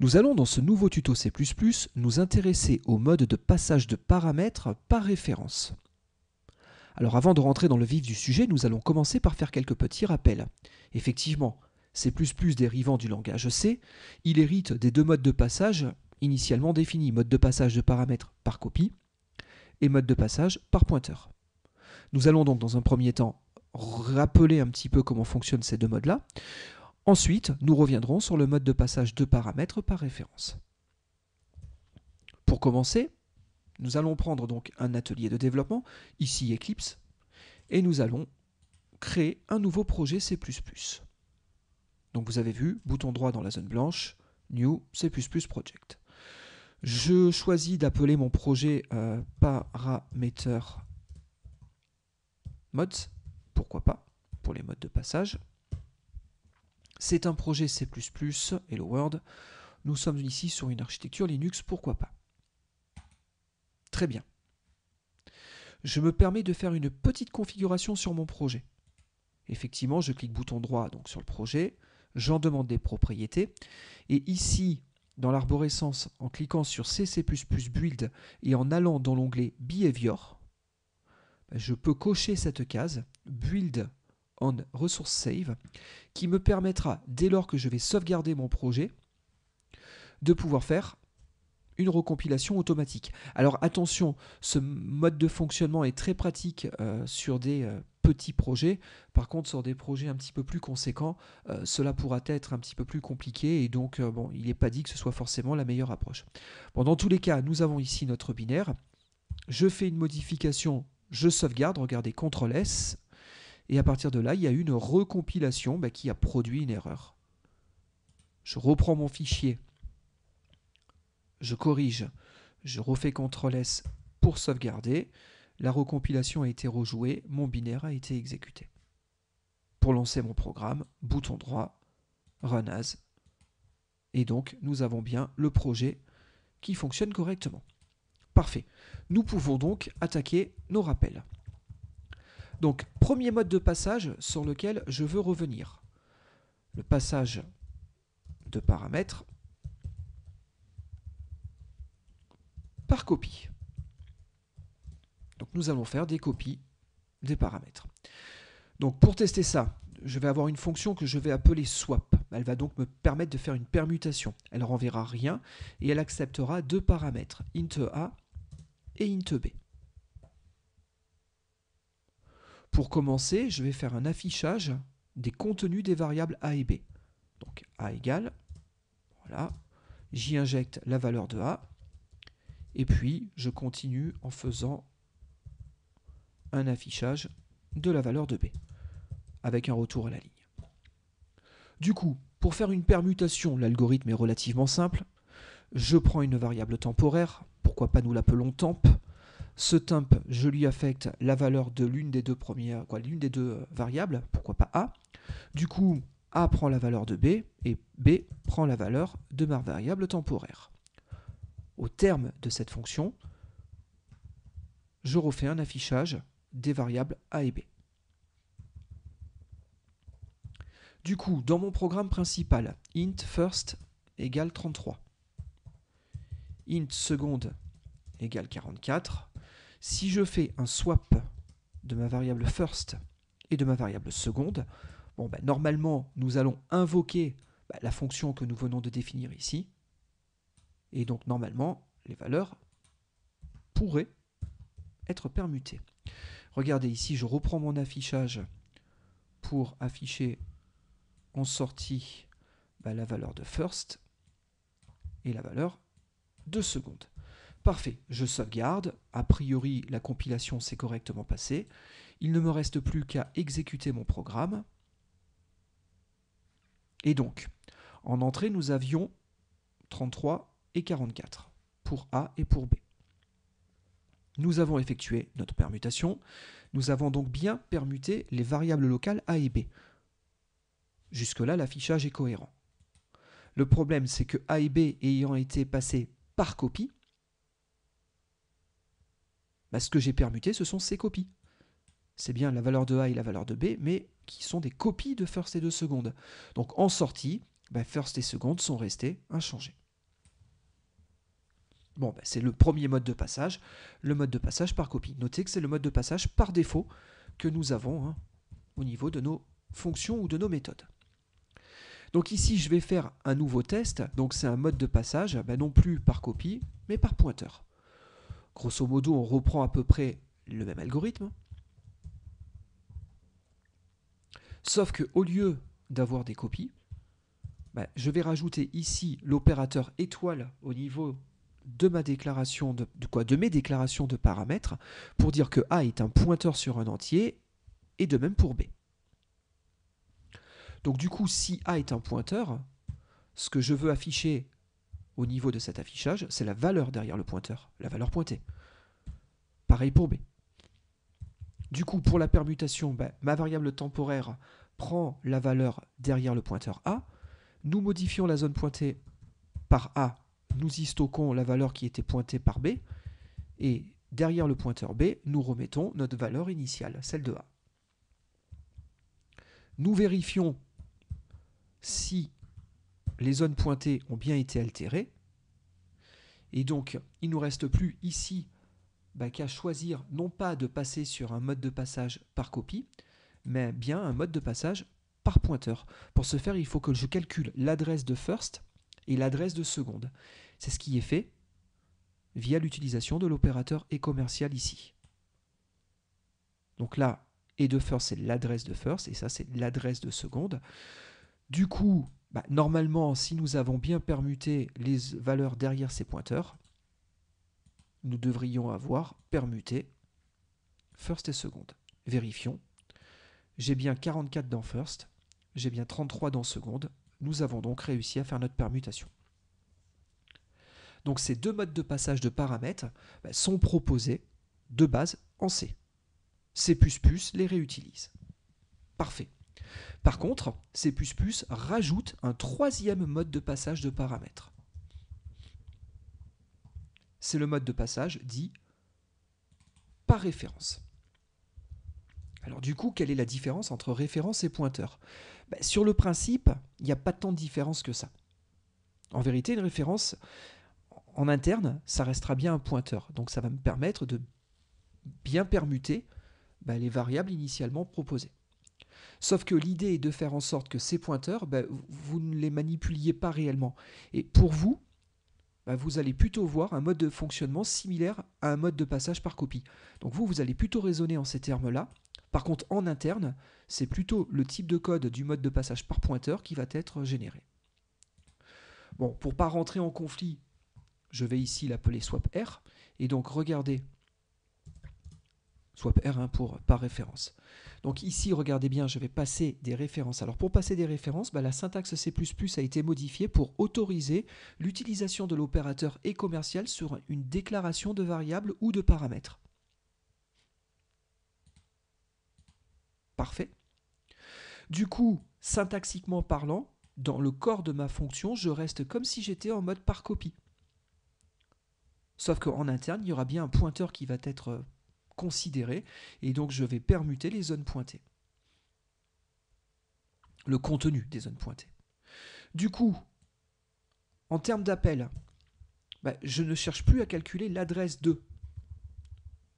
Nous allons dans ce nouveau tuto C++ nous intéresser au mode de passage de paramètres par référence. Alors avant de rentrer dans le vif du sujet, nous allons commencer par faire quelques petits rappels. Effectivement, C++ dérivant du langage C, il hérite des deux modes de passage initialement définis, mode de passage de paramètres par copie et mode de passage par pointeur. Nous allons donc dans un premier temps rappeler un petit peu comment fonctionnent ces deux modes-là. Ensuite, nous reviendrons sur le mode de passage de paramètres par référence. Pour commencer, nous allons prendre donc un atelier de développement, ici Eclipse, et nous allons créer un nouveau projet C++. Donc vous avez vu, bouton droit dans la zone blanche, New C++ Project. Je choisis d'appeler mon projet Parameter Mods, pourquoi pas, pour les modes de passage. C'est un projet C++, Hello World. Nous sommes ici sur une architecture Linux, pourquoi pas. Très bien. Je me permets de faire une petite configuration sur mon projet. Effectivement, je clique bouton droit donc sur le projet, j'en demande des propriétés, et ici, dans l'arborescence, en cliquant sur C++ Build et en allant dans l'onglet Behavior, je peux cocher cette case Build on Resource Save, qui me permettra, dès lors que je vais sauvegarder mon projet, de pouvoir faire une recompilation automatique. Alors attention, ce mode de fonctionnement est très pratique sur des petits projets. Par contre, sur des projets un petit peu plus conséquents, cela pourra être un petit peu plus compliqué et donc bon, il n'est pas dit que ce soit forcément la meilleure approche. Bon, dans tous les cas, nous avons ici notre binaire. Je fais une modification, je sauvegarde, regardez, CTRL-S, et à partir de là, il y a une recompilation qui a produit une erreur. Je reprends mon fichier, je corrige, je refais CTRL-S pour sauvegarder, la recompilation a été rejouée, mon binaire a été exécuté. Pour lancer mon programme, bouton droit, Run As, et donc nous avons bien le projet qui fonctionne correctement. Parfait. Nous pouvons donc attaquer nos rappels. Donc, premier mode de passage sur lequel je veux revenir. Le passage de paramètres par copie. Donc, nous allons faire des copies des paramètres. Donc, pour tester ça, je vais avoir une fonction que je vais appeler swap. Elle va donc me permettre de faire une permutation. Elle ne renverra rien et elle acceptera deux paramètres, int a et int b. Pour commencer, je vais faire un affichage des contenus des variables a et b. Donc a égale, voilà, j'y injecte la valeur de a, et puis je continue en faisant un affichage de la valeur de b, avec un retour à la ligne. Du coup, pour faire une permutation, l'algorithme est relativement simple. Je prends une variable temporaire, pourquoi pas nous l'appelons temp. Ce temp, je lui affecte la valeur de l'une des deux variables, pourquoi pas a. Du coup, a prend la valeur de b et b prend la valeur de ma variable temporaire. Au terme de cette fonction, je refais un affichage des variables a et b. Du coup, dans mon programme principal, int first égale 33, int seconde égale 44. Si je fais un swap de ma variable first et de ma variable seconde, bon, normalement, nous allons invoquer la fonction que nous venons de définir ici. Et donc, normalement, les valeurs pourraient être permutées. Regardez ici, je reprends mon affichage pour afficher en sortie la valeur de first et la valeur de seconde. Parfait, je sauvegarde. A priori, la compilation s'est correctement passée. Il ne me reste plus qu'à exécuter mon programme. Et donc, en entrée, nous avions 33 et 44 pour A et pour B. Nous avons effectué notre permutation. Nous avons donc bien permuté les variables locales A et B. Jusque-là, l'affichage est cohérent. Le problème, c'est que A et B ayant été passés par copie, ce que j'ai permuté, ce sont ces copies. C'est bien la valeur de A et la valeur de B, mais qui sont des copies de first et de seconde. Donc en sortie, first et seconde sont restés inchangés. Bon, ben, c'est le premier mode de passage, le mode de passage par copie. Notez que c'est le mode de passage par défaut que nous avons hein, au niveau de nos fonctions ou de nos méthodes. Donc ici, je vais faire un nouveau test. Donc c'est un mode de passage, ben, non plus par copie, mais par pointeur. Grosso modo, on reprend à peu près le même algorithme. Sauf qu'au lieu d'avoir des copies, ben, je vais rajouter ici l'opérateur étoile au niveau de ma déclaration de mes déclarations de paramètres pour dire que A est un pointeur sur un entier et de même pour B. Donc du coup, si A est un pointeur, ce que je veux afficher au niveau de cet affichage, c'est la valeur derrière le pointeur, la valeur pointée. Pareil pour B. Du coup, pour la permutation, ben, ma variable temporaire prend la valeur derrière le pointeur A. Nous modifions la zone pointée par A. Nous y stockons la valeur qui était pointée par B. Et derrière le pointeur B, nous remettons notre valeur initiale, celle de A. Nous vérifions si les zones pointées ont bien été altérées. Et donc, il ne nous reste plus ici qu'à choisir non pas de passer sur un mode de passage par copie, mais bien un mode de passage par pointeur. Pour ce faire, il faut que je calcule l'adresse de first et l'adresse de seconde. C'est ce qui est fait via l'utilisation de l'opérateur et commercial ici. Donc là, et de first, c'est l'adresse de first, et ça, c'est l'adresse de seconde. Du coup, normalement, si nous avons bien permuté les valeurs derrière ces pointeurs, nous devrions avoir permuté first et seconde. Vérifions. J'ai bien 44 dans first, j'ai bien 33 dans seconde. Nous avons donc réussi à faire notre permutation. Donc ces deux modes de passage de paramètres sont proposés de base en C. C++ les réutilise. Parfait. Par contre, C++ rajoute un troisième mode de passage de paramètres. C'est le mode de passage dit par référence. Alors du coup, quelle est la différence entre référence et pointeur ? Sur le principe, il n'y a pas tant de différence que ça. En vérité, une référence en interne, ça restera bien un pointeur. Donc ça va me permettre de bien permuter les variables initialement proposées. Sauf que l'idée est de faire en sorte que ces pointeurs, vous ne les manipuliez pas réellement. Et pour vous, vous allez plutôt voir un mode de fonctionnement similaire à un mode de passage par copie. Donc vous allez plutôt raisonner en ces termes-là. Par contre, en interne, c'est plutôt le type de code du mode de passage par pointeur qui va être généré. Bon, pour ne pas rentrer en conflit, je vais ici l'appeler swap R. Et donc, regardez, swap R par référence. Donc ici, regardez bien, je vais passer des références. Alors pour passer des références, la syntaxe C++ a été modifiée pour autoriser l'utilisation de l'opérateur et commercial sur une déclaration de variables ou de paramètres. Parfait. Du coup, syntaxiquement parlant, dans le corps de ma fonction, je reste comme si j'étais en mode par copie. Sauf qu'en interne, il y aura bien un pointeur qui va être considéré, et donc je vais permuter les zones pointées. Le contenu des zones pointées. Du coup, en termes d'appel, je ne cherche plus à calculer l'adresse de.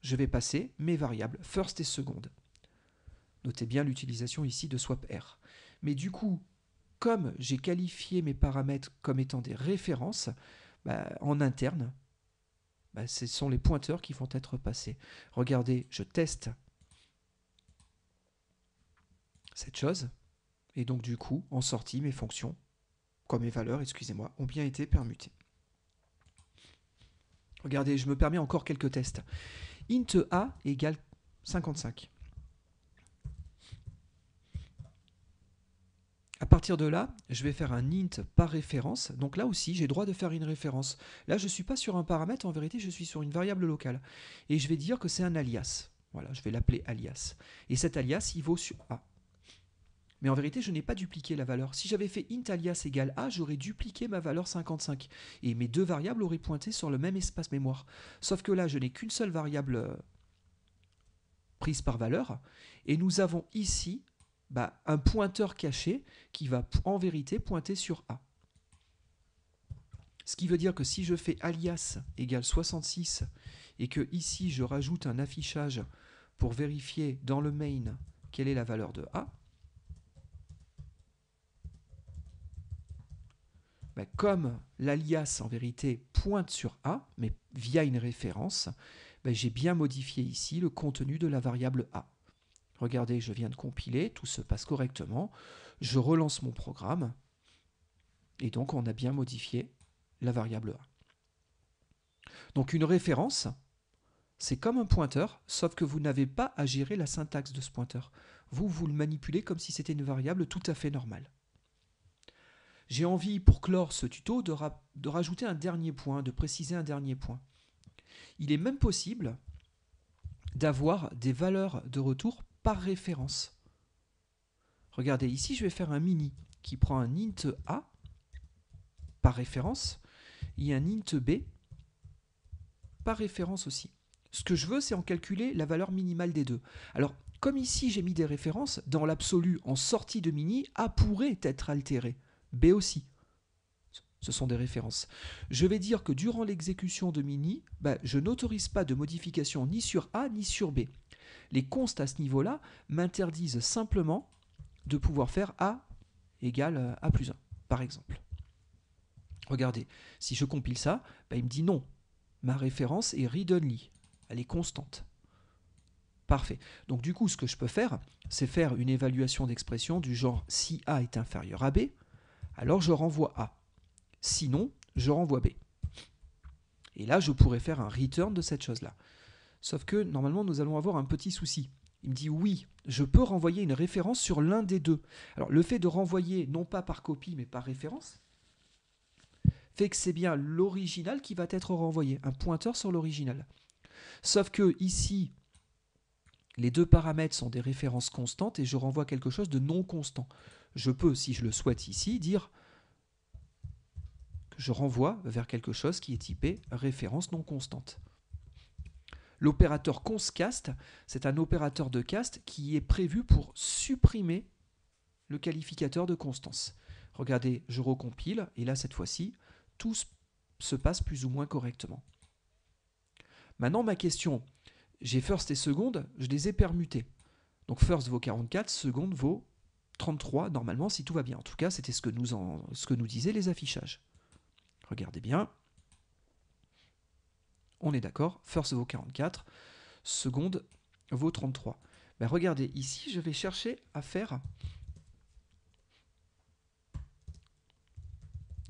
Je vais passer mes variables first et seconde. Notez bien l'utilisation ici de swap R. Mais du coup, comme j'ai qualifié mes paramètres comme étant des références, en interne, ce sont les pointeurs qui vont être passés. Regardez, je teste cette chose, et donc du coup, en sortie, mes fonctions, mes valeurs, excusez-moi, ont bien été permutées. Regardez, je me permets encore quelques tests. Int A égale 55. À partir de là, je vais faire un int par référence. Donc là aussi, j'ai droit de faire une référence. Là, je ne suis pas sur un paramètre, en vérité, je suis sur une variable locale. Et je vais dire que c'est un alias. Voilà, je vais l'appeler alias. Et cet alias, il vaut sur A. Mais en vérité, je n'ai pas dupliqué la valeur. Si j'avais fait int alias égale A, j'aurais dupliqué ma valeur 55. Et mes deux variables auraient pointé sur le même espace mémoire. Sauf que là, je n'ai qu'une seule variable prise par valeur. Et nous avons ici un pointeur caché qui va en vérité pointer sur A. Ce qui veut dire que si je fais alias égale 66 et que ici je rajoute un affichage pour vérifier dans le main quelle est la valeur de A, ben comme l'alias en vérité pointe sur A, mais via une référence, ben j'ai bien modifié ici le contenu de la variable A. Regardez, je viens de compiler, tout se passe correctement. Je relance mon programme et donc on a bien modifié la variable A. Donc une référence, c'est comme un pointeur, sauf que vous n'avez pas à gérer la syntaxe de ce pointeur. Vous le manipulez comme si c'était une variable tout à fait normale. J'ai envie, pour clore ce tuto, de rajouter un dernier point, de préciser un dernier point. Il est même possible d'avoir des valeurs de retour par référence. Regardez, ici, je vais faire un mini qui prend un int A par référence et un int B par référence aussi. Ce que je veux, c'est en calculer la valeur minimale des deux. Alors, comme ici, j'ai mis des références, dans l'absolu, en sortie de mini, A pourrait être altéré. B aussi. Ce sont des références. Je vais dire que durant l'exécution de mini, je n'autorise pas de modification ni sur A ni sur B. Les consts à ce niveau-là m'interdisent simplement de pouvoir faire A égale A plus 1, par exemple. Regardez, si je compile ça, il me dit non. Ma référence est read-only. Elle est constante. Parfait. Donc du coup, ce que je peux faire, c'est faire une évaluation d'expression du genre si A est inférieur à B, alors je renvoie A. Sinon, je renvoie B. Et là, je pourrais faire un return de cette chose-là. Sauf que, normalement, nous allons avoir un petit souci. Il me dit, oui, je peux renvoyer une référence sur l'un des deux. Alors, le fait de renvoyer, non pas par copie, mais par référence, fait que c'est bien l'original qui va être renvoyé, un pointeur sur l'original. Sauf que, ici, les deux paramètres sont des références constantes et je renvoie quelque chose de non constant. Je peux, si je le souhaite ici, dire que je renvoie vers quelque chose qui est typé référence non constante. L'opérateur constCast, c'est un opérateur de cast qui est prévu pour supprimer le qualificateur de constance. Regardez, je recompile, et là, cette fois-ci, tout se passe plus ou moins correctement. Maintenant, ma question, j'ai first et seconde, je les ai permutés. Donc first vaut 44, seconde vaut 33, normalement, si tout va bien. En tout cas, c'était ce que nous disaient les affichages. Regardez bien. On est d'accord, first vaut 44, seconde vaut 33. Regardez, ici, je vais chercher à faire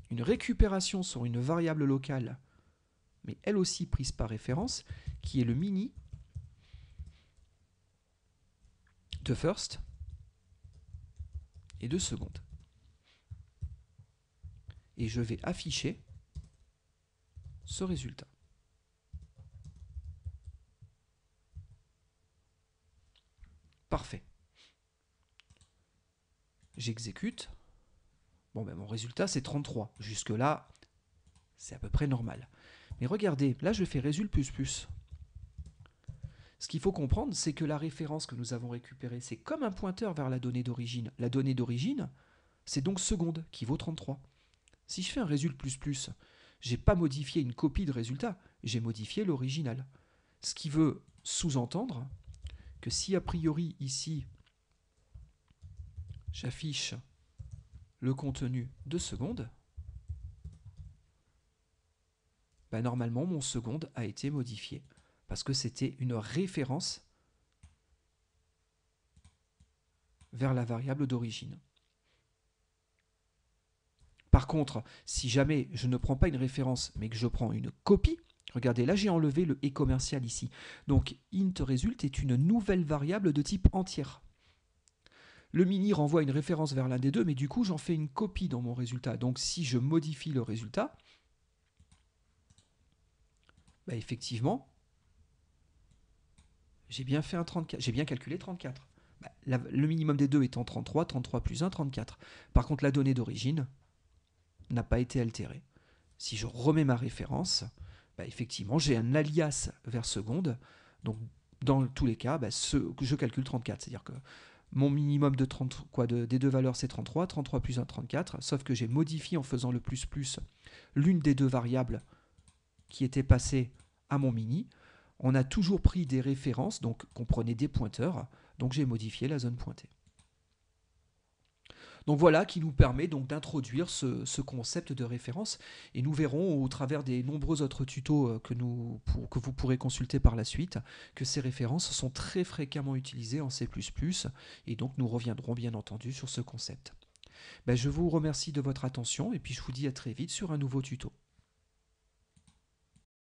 une récupération sur une variable locale, mais elle aussi prise par référence, qui est le mini de first et de seconde. Et je vais afficher ce résultat. Parfait. J'exécute. Bon, mon résultat, c'est 33. Jusque-là, c'est à peu près normal. Mais regardez, là, je fais résul++. Ce qu'il faut comprendre, c'est que la référence que nous avons récupérée, c'est comme un pointeur vers la donnée d'origine. La donnée d'origine, c'est donc seconde, qui vaut 33. Si je fais un résul++, je n'ai pas modifié une copie de résultat, j'ai modifié l'original. Ce qui veut sous-entendre que si a priori ici, j'affiche le contenu de seconde, normalement mon seconde a été modifié parce que c'était une référence vers la variable d'origine. Par contre, si jamais je ne prends pas une référence mais que je prends une copie, regardez, là j'ai enlevé le et commercial ici. Donc int result est une nouvelle variable de type entière. Le mini renvoie une référence vers l'un des deux, mais du coup j'en fais une copie dans mon résultat. Donc si je modifie le résultat, effectivement, j'ai bien fait un 34, j'ai bien calculé 34. Le minimum des deux étant 33, 33 plus 1, 34. Par contre, la donnée d'origine n'a pas été altérée. Si je remets ma référence, effectivement, j'ai un alias vers seconde. Donc, dans tous les cas, je calcule 34. C'est-à-dire que Mon minimum de 30, des deux valeurs c'est 33, 33 plus 1, 34, sauf que j'ai modifié en faisant le plus plus l'une des deux variables qui était passée à mon mini. On a toujours pris des références, donc qu'on prenait des pointeurs, donc j'ai modifié la zone pointée. Donc voilà qui nous permet donc d'introduire ce concept de référence, et nous verrons au travers des nombreux autres tutos que vous pourrez consulter par la suite que ces références sont très fréquemment utilisées en C++, et donc nous reviendrons bien entendu sur ce concept. Je vous remercie de votre attention et puis je vous dis à très vite sur un nouveau tuto.